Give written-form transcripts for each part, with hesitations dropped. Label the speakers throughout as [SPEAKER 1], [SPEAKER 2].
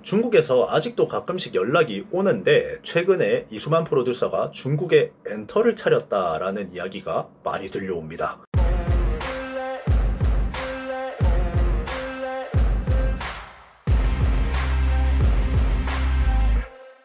[SPEAKER 1] 중국에서 아직도 가끔씩 연락이 오는데 최근에 이수만 프로듀서가 중국에 엔터를 차렸다라는 이야기가 많이 들려옵니다.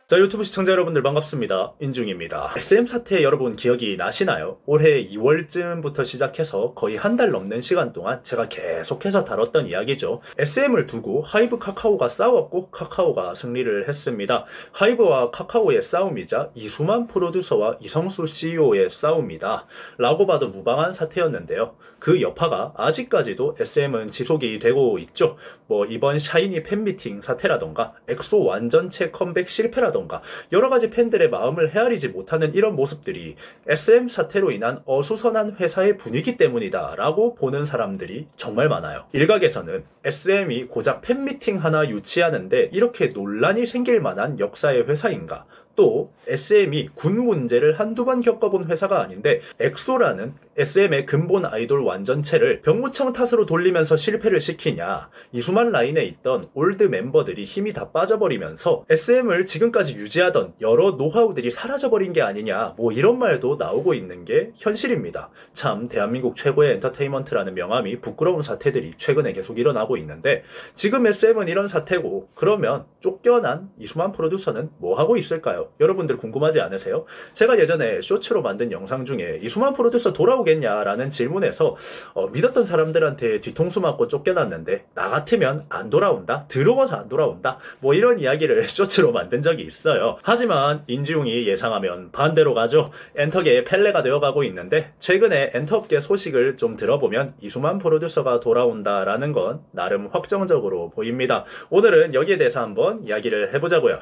[SPEAKER 1] 자, 유튜브 시청자 여러분들 반갑습니다. 인중입니다. SM 사태 여러분 기억이 나시나요? 올해 2월쯤부터 시작해서 거의 한 달 넘는 시간 동안 제가 계속해서 다뤘던 이야기죠. SM을 두고 하이브 카카오가 싸웠고 카카오가 승리를 했습니다. 하이브와 카카오의 싸움이자 이수만 프로듀서와 이성수 CEO의 싸움이다 라고 봐도 무방한 사태였는데요. 그 여파가 아직까지도 SM은 지속이 되고 있죠. 뭐 이번 샤이니 팬미팅 사태라던가 엑소 완전체 컴백 실패라던가 여러가지 팬들의 마음을 헤아리지 못하는 이런 모습들이 SM 사태로 인한 어수선한 회사의 분위기 때문이다 라고 보는 사람들이 정말 많아요. 일각에서는 SM이 고작 팬미팅 하나 유치하는데 이렇게 논란이 생길 만한 역사의 회사인가, 또 SM이 군 문제를 한두 번 겪어본 회사가 아닌데 엑소라는 SM의 근본 아이돌 완전체를 병무청 탓으로 돌리면서 실패를 시키냐, 이수만 라인에 있던 올드 멤버들이 힘이 다 빠져버리면서 SM을 지금까지 유지하던 여러 노하우들이 사라져버린 게 아니냐, 뭐 이런 말도 나오고 있는 게 현실입니다. 참 대한민국 최고의 엔터테인먼트라는 명함이 부끄러운 사태들이 최근에 계속 일어나고 있는데 지금 SM은 이런 사태고, 그러면 쫓겨난 이수만 프로듀서는 뭐 하고 있을까요? 여러분들 궁금하지 않으세요? 제가 예전에 쇼츠로 만든 영상 중에 이수만 프로듀서 돌아오겠냐라는 질문에서 믿었던 사람들한테 뒤통수 맞고 쫓겨났는데 나 같으면 안 돌아온다? 더러워서 안 돌아온다? 뭐 이런 이야기를 쇼츠로 만든 적이 있어요. 하지만 인지용이 예상하면 반대로 가죠. 엔터계의 펠레가 되어가고 있는데 최근에 엔터업계 소식을 좀 들어보면 이수만 프로듀서가 돌아온다라는 건 나름 확정적으로 보입니다. 오늘은 여기에 대해서 한번 이야기를 해보자고요.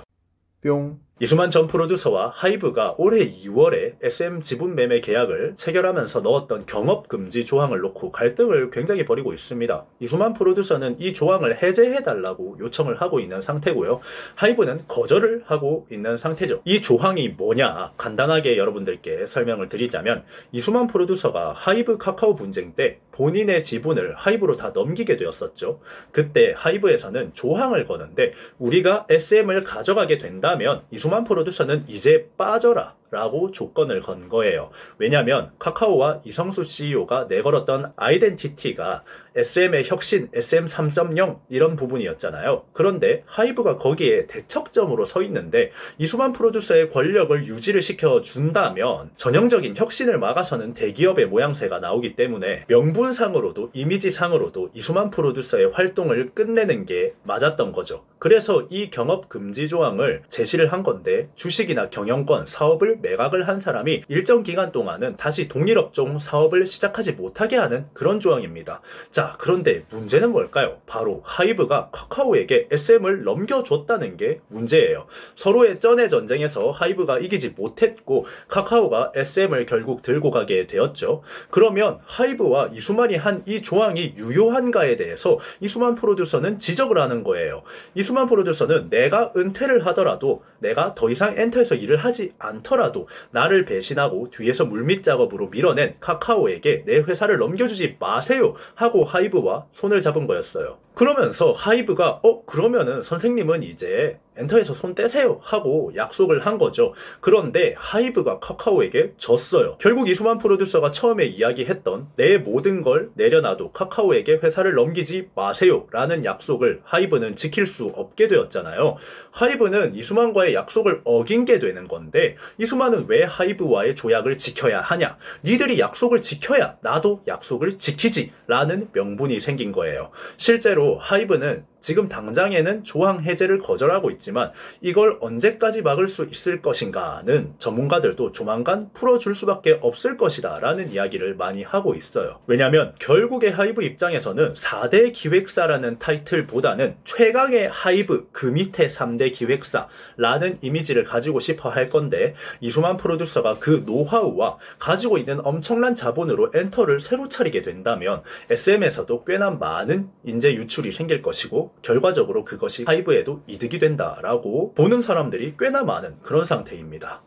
[SPEAKER 1] 뿅. 이수만 전 프로듀서와 하이브가 올해 2월에 SM 지분 매매 계약을 체결하면서 넣었던 경업금지 조항을 놓고 갈등을 굉장히 벌이고 있습니다. 이수만 프로듀서는 이 조항을 해제해달라고 요청을 하고 있는 상태고요. 하이브는 거절을 하고 있는 상태죠. 이 조항이 뭐냐, 간단하게 여러분들께 설명을 드리자면, 이수만 프로듀서가 하이브 카카오 분쟁 때 본인의 지분을 하이브로 다 넘기게 되었었죠. 그때 하이브에서는 조항을 거는데 우리가 SM을 가져가게 된다면 이수만 프로듀서는 이제 빠져라 라고 조건을 건 거예요. 왜냐면 카카오와 이성수 CEO가 내걸었던 아이덴티티가 SM의 혁신, SM 3.0 이런 부분이었잖아요. 그런데 하이브가 거기에 대척점으로 서 있는데 이수만 프로듀서의 권력을 유지를 시켜준다면 전형적인 혁신을 막아서는 대기업의 모양새가 나오기 때문에 명분상으로도 이미지상으로도 이수만 프로듀서의 활동을 끝내는 게 맞았던 거죠. 그래서 이 경업금지 조항을 제시를 한 건데, 주식이나 경영권, 사업을 매각을 한 사람이 일정 기간 동안은 다시 동일업종 사업을 시작하지 못하게 하는 그런 조항입니다. 자, 그런데 문제는 뭘까요? 바로 하이브가 카카오에게 SM을 넘겨줬다는 게 문제예요. 서로의 쩐의 전쟁에서 하이브가 이기지 못했고 카카오가 SM을 결국 들고 가게 되었죠. 그러면 하이브와 이수만이 한 이 조항이 유효한가에 대해서 이수만 프로듀서는 지적을 하는 거예요. 이수만 프로듀서는 내가 은퇴를 하더라도, 내가 더 이상 엔터에서 일을 하지 않더라도 나를 배신하고 뒤에서 물밑 작업으로 밀어낸 카카오에게 내 회사를 넘겨주지 마세요 하고 하이브와 손을 잡은 거였어요. 그러면서 하이브가 그러면은 선생님은 이제 엔터에서 손 떼세요 하고 약속을 한 거죠. 그런데 하이브가 카카오에게 졌어요. 결국 이수만 프로듀서가 처음에 이야기했던 내 모든 걸 내려놔도 카카오에게 회사를 넘기지 마세요 라는 약속을 하이브는 지킬 수 없게 되었잖아요. 하이브는 이수만과의 약속을 어긴 게 되는 건데, 이수만은 왜 하이브와의 조약을 지켜야 하냐, 니들이 약속을 지켜야 나도 약속을 지키지 라는 명분이 생긴 거예요. 실제로 하이브는 지금 당장에는 조항 해제를 거절하고 있지만 이걸 언제까지 막을 수 있을 것인가는 전문가들도 조만간 풀어줄 수밖에 없을 것이다 라는 이야기를 많이 하고 있어요. 왜냐면 결국에 하이브 입장에서는 4대 기획사라는 타이틀보다는 최강의 하이브, 그 밑에 3대 기획사라는 이미지를 가지고 싶어 할 건데, 이수만 프로듀서가 그 노하우와 가지고 있는 엄청난 자본으로 엔터를 새로 차리게 된다면 SM에서도 꽤나 많은 인재 유출이 생길 것이고 결과적으로 그것이 하이브에도 이득이 된다라고 보는 사람들이 꽤나 많은 그런 상태입니다.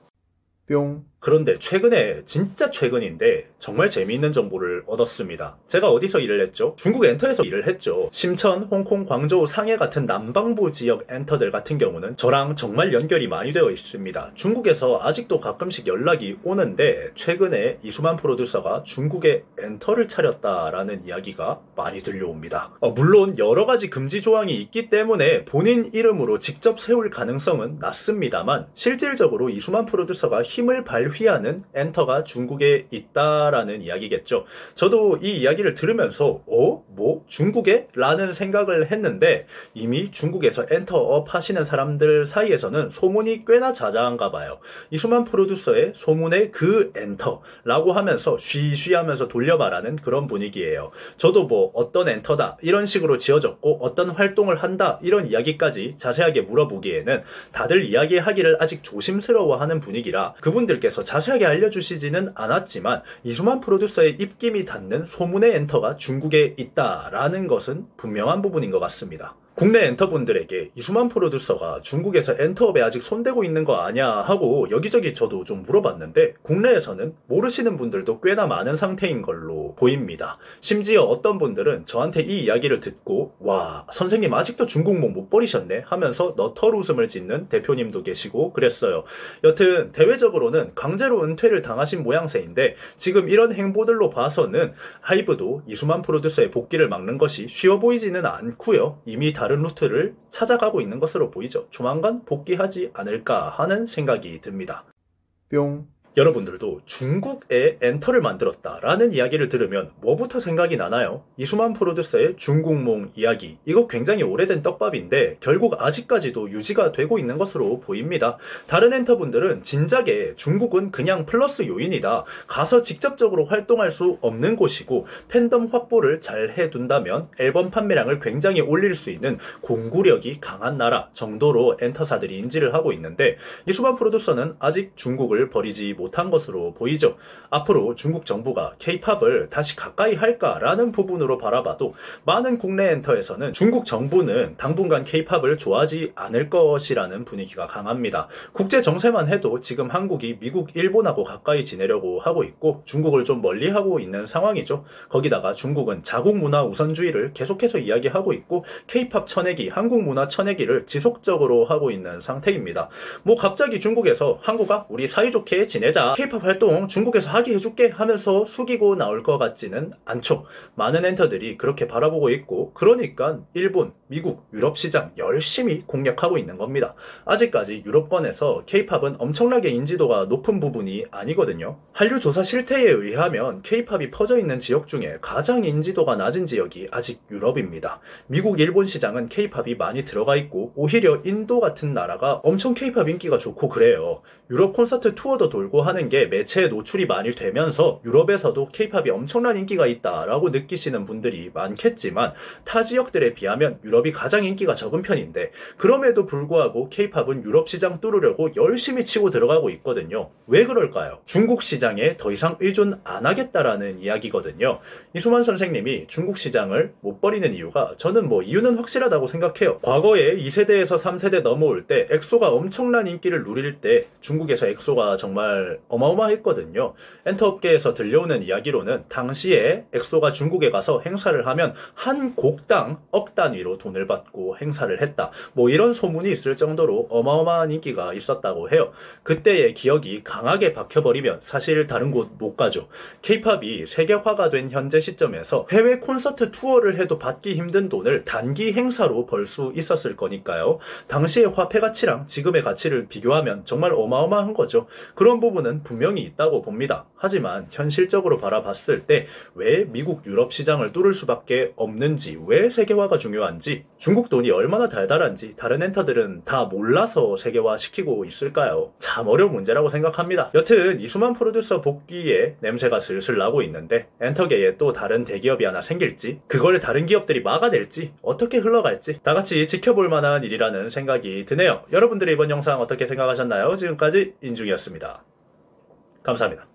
[SPEAKER 1] 뿅. 그런데 최근에, 진짜 최근인데 정말 재미있는 정보를 얻었습니다. 제가 어디서 일을 했죠? 중국 엔터에서 일을 했죠. 심천, 홍콩, 광저우, 상해 같은 남방부 지역 엔터들 같은 경우는 저랑 정말 연결이 많이 되어 있습니다. 중국에서 아직도 가끔씩 연락이 오는데 최근에 이수만 프로듀서가 중국에 엔터를 차렸다라는 이야기가 많이 들려옵니다. 물론 여러 가지 금지 조항이 있기 때문에 본인 이름으로 직접 세울 가능성은 낮습니다만 실질적으로 이수만 프로듀서가 힘을 발휘하는 엔터가 중국에 있다라는 이야기겠죠. 저도 이 이야기를 들으면서 중국에? 라는 생각을 했는데 이미 중국에서 엔터업 하시는 사람들 사이에서는 소문이 꽤나 자자한가 봐요. 이수만 프로듀서의 소문의 그 엔터라고 하면서 쉬쉬하면서 돌려 말하는 그런 분위기예요. 저도 뭐 어떤 엔터다 이런 식으로 지어졌고 어떤 활동을 한다 이런 이야기까지 자세하게 물어보기에는 다들 이야기하기를 아직 조심스러워하는 분위기라 그분들께서 자세하게 알려주시지는 않았지만 이수만 프로듀서의 입김이 닿는 소문의 엔터가 중국에 있다라는 것은 분명한 부분인 것 같습니다. 국내 엔터분들에게 이수만 프로듀서가 중국에서 엔터업에 아직 손대고 있는 거 아냐 하고 여기저기 저도 좀 물어봤는데 국내에서는 모르시는 분들도 꽤나 많은 상태인 걸로 보입니다. 심지어 어떤 분들은 저한테 이 이야기를 듣고 와 선생님 아직도 중국몽 못 버리셨네 하면서 너털 웃음을 짓는 대표님도 계시고 그랬어요. 여튼 대외적으로는 강제로 은퇴를 당하신 모양새인데 지금 이런 행보들로 봐서는 하이브도 이수만 프로듀서의 복귀를 막는 것이 쉬워 보이지는 않고요. 이미 다른 루트를 찾아가고 있는 것으로 보이죠. 조만간 복귀하지 않을까 하는 생각이 듭니다. 뿅. 여러분들도 중국에 엔터를 만들었다라는 이야기를 들으면 뭐부터 생각이 나나요? 이수만 프로듀서의 중국몽 이야기. 이거 굉장히 오래된 떡밥인데 결국 아직까지도 유지가 되고 있는 것으로 보입니다. 다른 엔터분들은 진작에 중국은 그냥 플러스 요인이다. 가서 직접적으로 활동할 수 없는 곳이고 팬덤 확보를 잘 해둔다면 앨범 판매량을 굉장히 올릴 수 있는 공구력이 강한 나라 정도로 엔터사들이 인지를 하고 있는데 이수만 프로듀서는 아직 중국을 버리지 못한 것으로 보이죠. 앞으로 중국 정부가 K-팝을 다시 가까이 할까라는 부분으로 바라봐도 많은 국내 엔터에서는 중국 정부는 당분간 K-팝을 좋아하지 않을 것이라는 분위기가 강합니다. 국제 정세만 해도 지금 한국이 미국, 일본하고 가까이 지내려고 하고 있고 중국을 좀 멀리하고 있는 상황이죠. 거기다가 중국은 자국 문화 우선주의를 계속해서 이야기하고 있고 K-팝 쳐내기, 한국 문화 쳐내기를 지속적으로 하고 있는 상태입니다. 뭐 갑자기 중국에서 한국아 우리 사이좋게 지내자 K-팝 활동 중국에서 하게 해줄게 하면서 숙이고 나올 것 같지는 않죠. 많은 엔터들이 그렇게 바라보고 있고 그러니까 일본, 미국, 유럽 시장 열심히 공략하고 있는 겁니다. 아직까지 유럽권에서 K-팝은 엄청나게 인지도가 높은 부분이 아니거든요. 한류 조사 실태에 의하면 K-팝이 퍼져 있는 지역 중에 가장 인지도가 낮은 지역이 아직 유럽입니다. 미국, 일본 시장은 K-팝이 많이 들어가 있고 오히려 인도 같은 나라가 엄청 K-팝 인기가 좋고 그래요. 유럽 콘서트 투어도 돌고 하는 게 매체에 노출이 많이 되면서 유럽에서도 K-팝이 엄청난 인기가 있다라고 느끼시는 분들이 많겠지만 타 지역들에 비하면 유럽이 가장 인기가 적은 편인데 그럼에도 불구하고 K-팝은 유럽 시장 뚫으려고 열심히 치고 들어가고 있거든요. 왜 그럴까요? 중국 시장에 더 이상 의존 안 하겠다라는 이야기거든요. 이수만 선생님이 중국 시장을 못 버리는 이유가 저는 이유는 확실하다고 생각해요. 과거에 2세대에서 3세대 넘어올 때 엑소가 엄청난 인기를 누릴 때 중국에서 엑소가 정말 어마어마했거든요. 엔터업계에서 들려오는 이야기로는 당시에 엑소가 중국에 가서 행사를 하면 한 곡당 억 단위로 돈을 받고 행사를 했다. 이런 소문이 있을 정도로 어마어마한 인기가 있었다고 해요. 그때의 기억이 강하게 박혀버리면 사실 다른 곳 못 가죠. K-팝이 세계화가 된 현재 시점에서 해외 콘서트 투어를 해도 받기 힘든 돈을 단기 행사로 벌 수 있었을 거니까요. 당시의 화폐 가치랑 지금의 가치를 비교하면 정말 어마어마한 거죠. 그런 부분은 분명히 있다고 봅니다. 하지만 현실적으로 바라봤을 때 왜 미국, 유럽 시장을 뚫을 수밖에 없는지, 왜 세계화가 중요한지, 중국 돈이 얼마나 달달한지 다른 엔터들은 다 몰라서 세계화 시키고 있을까요? 참 어려운 문제라고 생각합니다. 여튼 이수만 프로듀서 복귀에 냄새가 슬슬 나고 있는데 엔터계에 또 다른 대기업이 하나 생길지, 그걸 다른 기업들이 막아낼지, 어떻게 흘러갈지 다 같이 지켜볼 만한 일이라는 생각이 드네요. 여러분들이 이번 영상 어떻게 생각하셨나요? 지금까지 인중이었습니다. 감사합니다.